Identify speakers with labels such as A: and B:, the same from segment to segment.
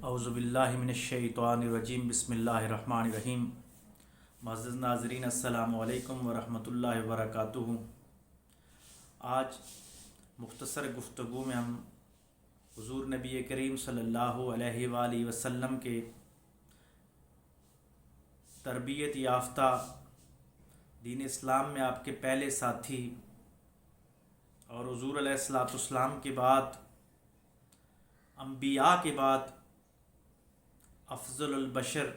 A: اعوذ باللہ من الشیطان الرجیم بسم اللہ الرحمن الرحیم۔ معزز ناظرین السلام علیکم ورحمۃ اللہ وبرکاتہ۔ آج مختصر گفتگو میں ہم حضور نبی کریم صلی اللہ علیہ وآلہ وسلم کے تربیت یافتہ دین اسلام میں آپ کے پہلے ساتھی اور حضور علیہ الصلوۃ والسلام کے بعد انبیاء کے بعد افضل البشر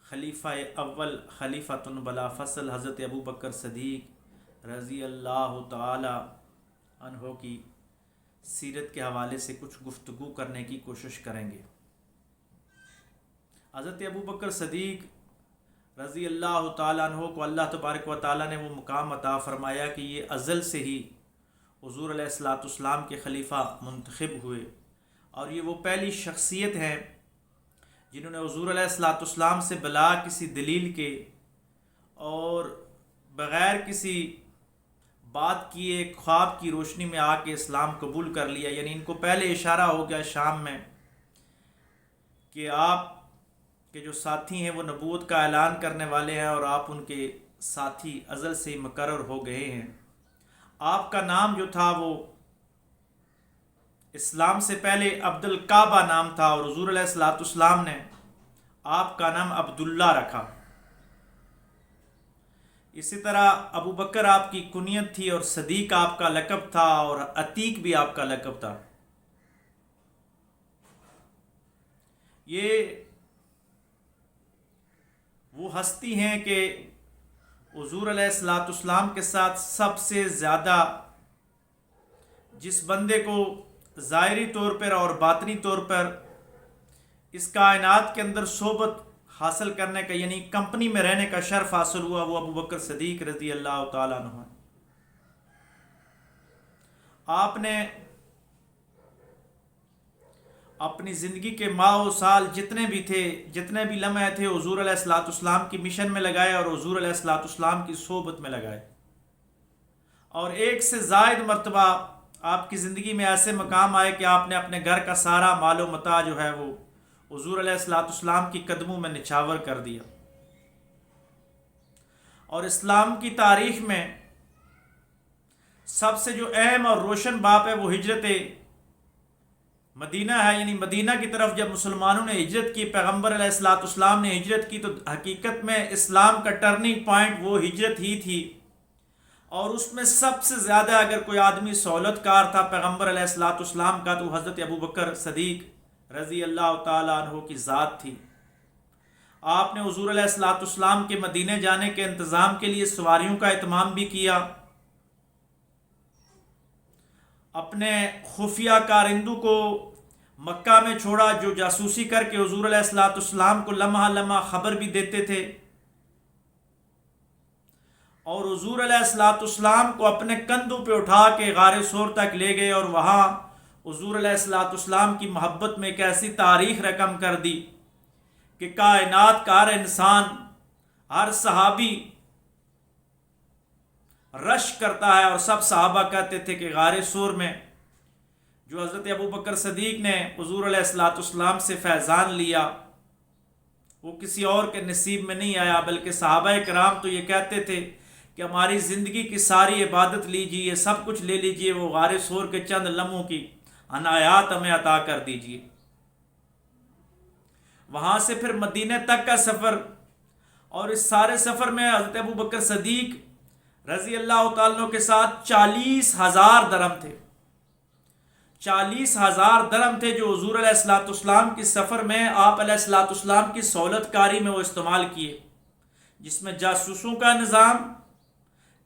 A: خلیفہ اول خلیفۃ بلا فصل حضرت ابو بکر صدیق رضی اللہ تعالی عنہ کی سیرت کے حوالے سے کچھ گفتگو کرنے کی کوشش کریں گے۔ حضرت ابو بکر صدیق رضی اللہ تعالی عنہ کو اللہ تبارک و تعالی نے وہ مقام عطا فرمایا کہ یہ ازل سے ہی حضور علیہ الصلوۃ والسلام کے خلیفہ منتخب ہوئے، اور یہ وہ پہلی شخصیت ہیں جنہوں نے حضور علیہ الصلوۃ والسلام سے بلا کسی دلیل کے اور بغیر کسی بات کیے ایک خواب کی روشنی میں آ کے اسلام قبول کر لیا۔ یعنی ان کو پہلے اشارہ ہو گیا شام میں کہ آپ کے جو ساتھی ہیں وہ نبوت کا اعلان کرنے والے ہیں، اور آپ ان کے ساتھی ازل سے ہی مقرر ہو گئے ہیں۔ آپ کا نام جو تھا وہ اسلام سے پہلے عبد الکعبہ نام تھا، اور حضور علیہ الصلوۃ والسلام نے آپ کا نام عبداللہ رکھا۔ اسی طرح ابو بکر آپ کی کنیت تھی، اور صدیق آپ کا لقب تھا، اور عتیق بھی آپ کا لقب تھا۔ یہ وہ ہستی ہیں کہ حضور علیہ الصلوۃ والسلام کے ساتھ سب سے زیادہ جس بندے کو ظاہری طور پر اور باطنی طور پر اس کائنات کے اندر صحبت حاصل کرنے کا یعنی کمپنی میں رہنے کا شرف حاصل ہوا، وہ ابو بکر صدیق رضی اللہ تعالیٰ عنہ ہے۔ آپ نے اپنی زندگی کے ماہ و سال جتنے بھی لمحے تھے حضور علیہ الصلوۃ والسلام کی مشن میں لگائے، اور حضور علیہ الصلوۃ والسلام کی صحبت میں لگائے، اور ایک سے زائد مرتبہ آپ کی زندگی میں ایسے مقام آئے کہ آپ نے اپنے گھر کا سارا مال و متاع جو ہے وہ حضور علیہ الصلوۃ والسلام کی قدموں میں نچھاور کر دیا۔ اور اسلام کی تاریخ میں سب سے جو اہم اور روشن باب ہے وہ ہجرت مدینہ ہے۔ یعنی مدینہ کی طرف جب مسلمانوں نے ہجرت کی، پیغمبر علیہ الصلوۃ والسلام نے ہجرت کی، تو حقیقت میں اسلام کا ٹرننگ پوائنٹ وہ ہجرت ہی تھی، اور اس میں سب سے زیادہ اگر کوئی آدمی سہولت کار تھا پیغمبر علیہ الصلوۃ والسلام کا تو حضرت ابو بکر صدیق رضی اللہ تعالیٰ عنہ کی ذات تھی۔ آپ نے حضور علیہ الصلوۃ والسلام کے مدینے جانے کے انتظام کے لیے سواریوں کا اہتمام بھی کیا، اپنے خفیہ کارندوں کو مکہ میں چھوڑا جو جاسوسی کر کے حضور علیہ الصلوۃ والسلام کو لمحہ لمحہ خبر بھی دیتے تھے، اور حضور علیہ الصلوۃ والسلام کو اپنے کندھوں پہ اٹھا کے غار ثور تک لے گئے، اور وہاں حضور علیہ الصلوۃ والسلام کی محبت میں ایک ایسی تاریخ رقم کر دی کہ کائنات کا ہر انسان، ہر صحابی رش کرتا ہے، اور سب صحابہ کہتے تھے کہ غار ثور میں جو حضرت ابو بکر صدیق نے حضور علیہ الصلوۃ والسلام سے فیضان لیا وہ کسی اور کے نصیب میں نہیں آیا، بلکہ صحابہ کرام تو یہ کہتے تھے کہ ہماری زندگی کی ساری عبادت لیجیے، سب کچھ لے لیجیے، وہ غار ثور کے چند لمحوں کی عنایات ہمیں عطا کر دیجیے۔ وہاں سے پھر مدینے تک کا سفر، اور اس سارے سفر میں حضرت ابو بکر صدیق رضی اللہ تعالیٰ عنہ کے ساتھ 40,000 درہم تھے۔ 40,000 درہم تھے جو حضور علیہ الصلوۃ والسلام کی سفر میں آپ علیہ الصلوۃ والسلام کی سہولت کاری میں وہ استعمال کیے، جس میں جاسوسوں کا نظام،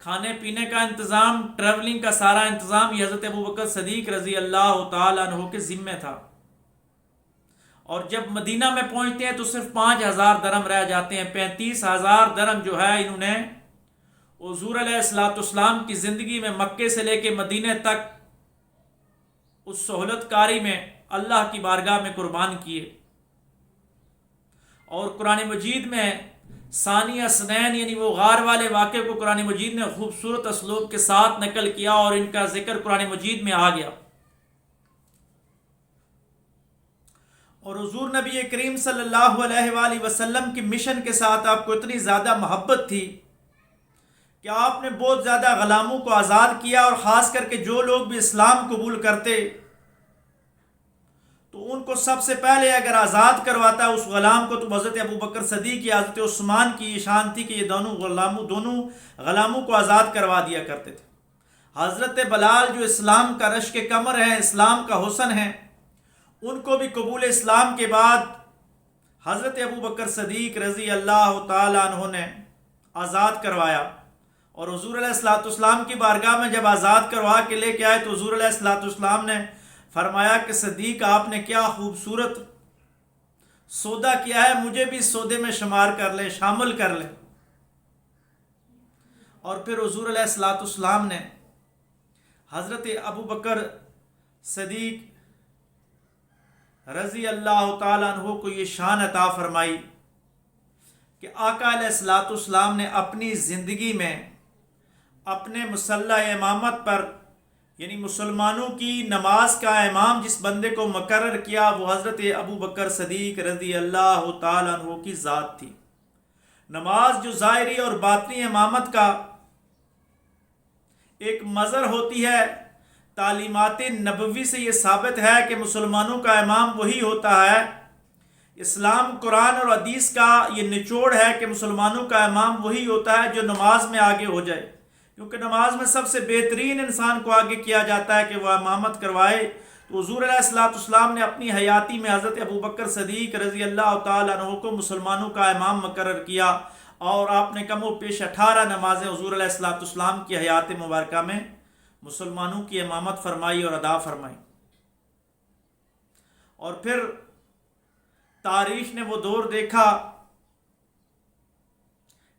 A: کھانے پینے کا انتظام، ٹریولنگ کا سارا انتظام یہ حضرت ابو بکر صدیق رضی اللہ تعالیٰ عنہ کے ذمہ تھا۔ اور جب مدینہ میں پہنچتے ہیں تو صرف 5,000 درہم رہ جاتے ہیں۔ 35,000 درہم جو ہے انہوں نے حضور علیہ الصلوۃ والسلام کی زندگی میں مکے سے لے کے مدینے تک اس سہولت کاری میں اللہ کی بارگاہ میں قربان کیے۔ اور قرآن مجید میں ثانی اثنین یعنی وہ غار والے واقعے کو قرآن مجید نے خوبصورت اسلوب کے ساتھ نقل کیا، اور ان کا ذکر قرآن مجید میں آ گیا۔ اور حضور نبی کریم صلی اللہ علیہ وآلہ وسلم کی مشن کے ساتھ آپ کو اتنی زیادہ محبت تھی کہ آپ نے بہت زیادہ غلاموں کو آزاد کیا، اور خاص کر کے جو لوگ بھی اسلام قبول کرتے تو ان کو سب سے پہلے اگر آزاد کرواتا اس غلام کو تو حضرت ابوبکر صدیق یا حضرت عثمان کی یہ شان تھی کہ یہ دونوں غلاموں کو آزاد کروا دیا کرتے تھے۔ حضرت بلال جو اسلام کا رشک کمر ہیں، اسلام کا حسن ہیں، ان کو بھی قبول اسلام کے بعد حضرت ابوبکر صدیق رضی اللہ تعالیٰ عنہ نے آزاد کروایا، اور حضور علیہ الصلوۃ والسلام کی بارگاہ میں جب آزاد کروا کے لے کے آئے تو حضور علیہ الصلوۃ والسلام نے فرمایا کہ صدیق آپ نے کیا خوبصورت سودا کیا ہے، مجھے بھی اس سودے میں شمار کر لیں، شامل کر لیں۔ اور پھر حضور علیہ الصلوۃ والسلام نے حضرت ابوبکر صدیق رضی اللہ تعالیٰ عنہ کو یہ شان عطا فرمائی کہ آقا علیہ الصلوۃ والسلام نے اپنی زندگی میں اپنے مصلی امامت پر، یعنی مسلمانوں کی نماز کا امام جس بندے کو مقرر کیا وہ حضرت ابوبکر صدیق رضی اللہ تعالیٰ عنہ کی ذات تھی۔ نماز جو ظاہری اور باطنی امامت کا ایک مظہر ہوتی ہے، تعلیمات نبوی سے یہ ثابت ہے کہ مسلمانوں کا امام وہی ہوتا ہے۔ اسلام، قرآن اور حدیث کا یہ نچوڑ ہے کہ مسلمانوں کا امام وہی ہوتا ہے جو نماز میں آگے ہو جائے، کیونکہ نماز میں سب سے بہترین انسان کو آگے کیا جاتا ہے کہ وہ امامت کروائے۔ تو حضور علیہ الصلوۃ والسلام نے اپنی حیاتی میں حضرت ابوبکر صدیق رضی اللہ تعالیٰ عنہ کو مسلمانوں کا امام مقرر کیا، اور آپ نے کم و پیش 18 نمازیں حضور علیہ الصلوۃ والسلام کی حیات مبارکہ میں مسلمانوں کی امامت فرمائی اور ادا فرمائی۔ اور پھر تاریخ نے وہ دور دیکھا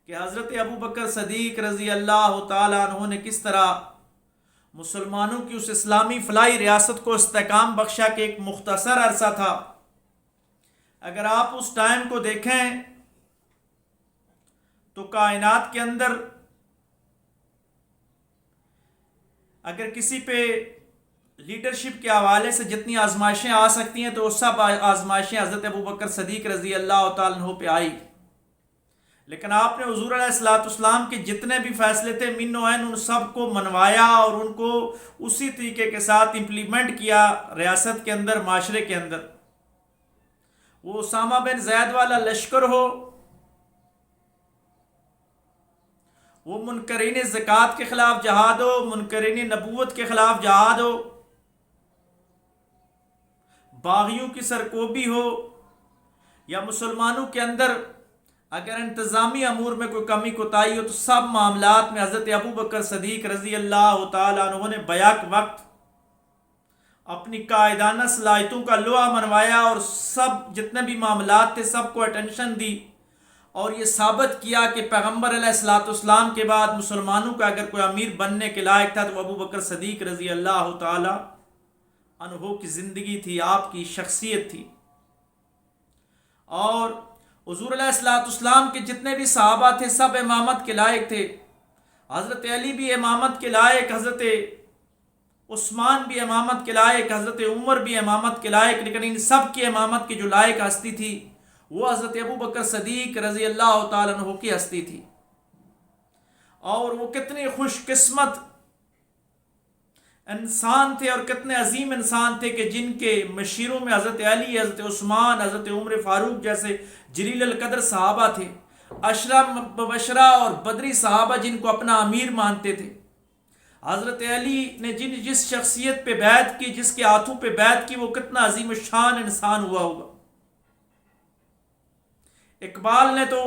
A: کہ حضرت ابوبکر صدیق رضی اللہ تعالیٰ عنہ نے کس طرح مسلمانوں کی اس اسلامی فلاحی ریاست کو استحکام بخشا کہ ایک مختصر عرصہ تھا۔ اگر آپ اس ٹائم کو دیکھیں تو کائنات کے اندر اگر کسی پہ لیڈرشپ کے حوالے سے جتنی آزمائشیں آ سکتی ہیں تو وہ سب آزمائشیں حضرت ابوبکر صدیق رضی اللہ تعالیٰ عنہ پہ آئی، لیکن آپ نے حضور علیہ الصلوۃ والسلام کے جتنے بھی فیصلے تھے من و عین ان سب کو منوایا اور ان کو اسی طریقے کے ساتھ امپلیمنٹ کیا ریاست کے اندر، معاشرے کے اندر۔ وہ اسامہ بن زید والا لشکر ہو، وہ منکرین زکوٰۃ کے خلاف جہاد ہو، منکرین نبوت کے خلاف جہاد ہو، باغیوں کی سرکوبی ہو، یا مسلمانوں کے اندر اگر انتظامی امور میں کوئی کمی کوتاہی ہو، تو سب معاملات میں حضرت ابوبکر صدیق رضی اللہ تعالیٰ عنہ نے بیک وقت اپنی قائدانہ صلاحیتوں کا لوہا منوایا اور سب جتنے بھی معاملات تھے سب کو اٹینشن دی، اور یہ ثابت کیا کہ پیغمبر علیہ الصلوۃ والسلام کے بعد مسلمانوں کا اگر کوئی امیر بننے کے لائق تھا تو وہ ابوبکر صدیق رضی اللہ تعالیٰ عنہ کی زندگی تھی، آپ کی شخصیت تھی۔ اور حضور علیہ الصلوۃ والسلام کے جتنے بھی صحابہ تھے سب امامت کے لائق تھے۔ حضرت علی بھی امامت کے لائق، حضرت عثمان بھی امامت کے لائق، حضرت عمر بھی امامت کے لائق، لیکن ان سب کی امامت کی جو لائق ہستی تھی وہ حضرت ابوبکر صدیق رضی اللہ تعالیٰ عنہ کی ہستی تھی۔ اور وہ کتنے خوش قسمت انسان تھے اور کتنے عظیم انسان تھے کہ جن کے مشیروں میں حضرت علی، حضرت عثمان، حضرت عمر فاروق جیسے جلیل القدر صحابہ تھے، عشرہ مبشرہ اور بدری صحابہ جن کو اپنا امیر مانتے تھے۔ حضرت علی نے جس شخصیت پہ بیعت کی، جس کے ہاتھوں پہ بیعت کی، وہ کتنا عظیم الشان انسان ہوا ہوگا۔ اقبال نے تو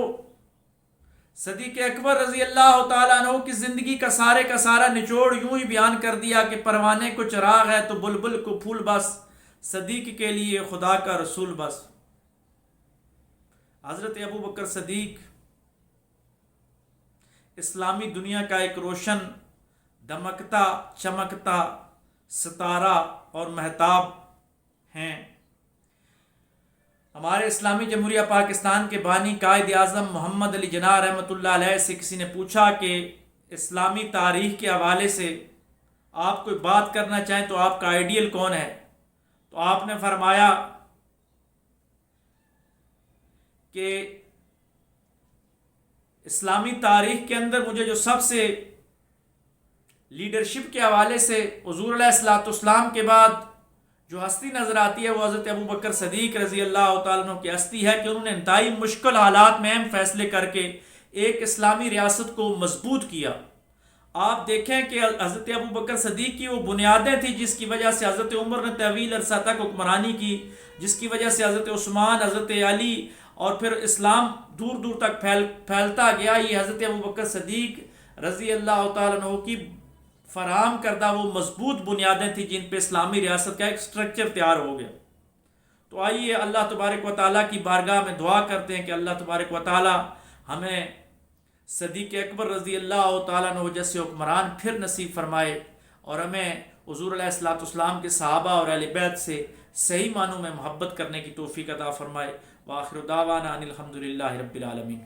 A: صدیق اکبر رضی اللہ تعالیٰ عنہ کی زندگی کا سارا نچوڑ یوں ہی بیان کر دیا کہ پروانے کو چراغ ہے تو بلبل کو پھول بس، صدیق کے لیے خدا کا رسول بس۔ حضرت ابوبکر صدیق اسلامی دنیا کا ایک روشن، دمکتا چمکتا ستارہ اور مہتاب ہیں۔ ہمارے اسلامی جمہوریہ پاکستان کے بانی قائد اعظم محمد علی جناح رحمۃ اللہ علیہ سے کسی نے پوچھا کہ اسلامی تاریخ کے حوالے سے آپ کوئی بات کرنا چاہیں تو آپ کا آئیڈیل کون ہے؟ تو آپ نے فرمایا کہ اسلامی تاریخ کے اندر مجھے جو سب سے لیڈرشپ کے حوالے سے حضور علیہ الصلوۃ والسلام کے بعد جو ہستی نظر آتی ہے وہ حضرت ابو بکر صدیق رضی اللہ تعالیٰ عنہ کی ہستی ہے کہ انہوں نے انتہائی مشکل حالات میں اہم فیصلے کر کے ایک اسلامی ریاست کو مضبوط کیا. آپ دیکھیں کہ حضرت ابو بکر صدیق کی وہ بنیادیں تھیں جس کی وجہ سے حضرت عمر نے طویل عرصہ تک حکمرانی کی، جس کی وجہ سے حضرت عثمان، حضرت علی اور پھر اسلام دور دور تک پھیلتا گیا. یہ حضرت ابو بکر صدیق رضی اللہ تعالیٰ عنہ کی فراہم کردہ وہ مضبوط بنیادیں تھیں جن پہ اسلامی ریاست کا ایک سٹرکچر تیار ہو گیا. تو آئیے اللہ تبارک و تعالیٰ کی بارگاہ میں دعا کرتے ہیں کہ اللہ تبارک و تعالیٰ ہمیں صدیق اکبر رضی اللہ تعالیٰ عنہ جیسے حکمران پھر نصیب فرمائے اور ہمیں حضور علیہ الصلوۃ والسلام کے صحابہ اور اہل بیت سے صحیح معنوں میں محبت کرنے کی توفیق عطا فرمائے. وآخر دعوانا ان الحمد للہ رب العالمین.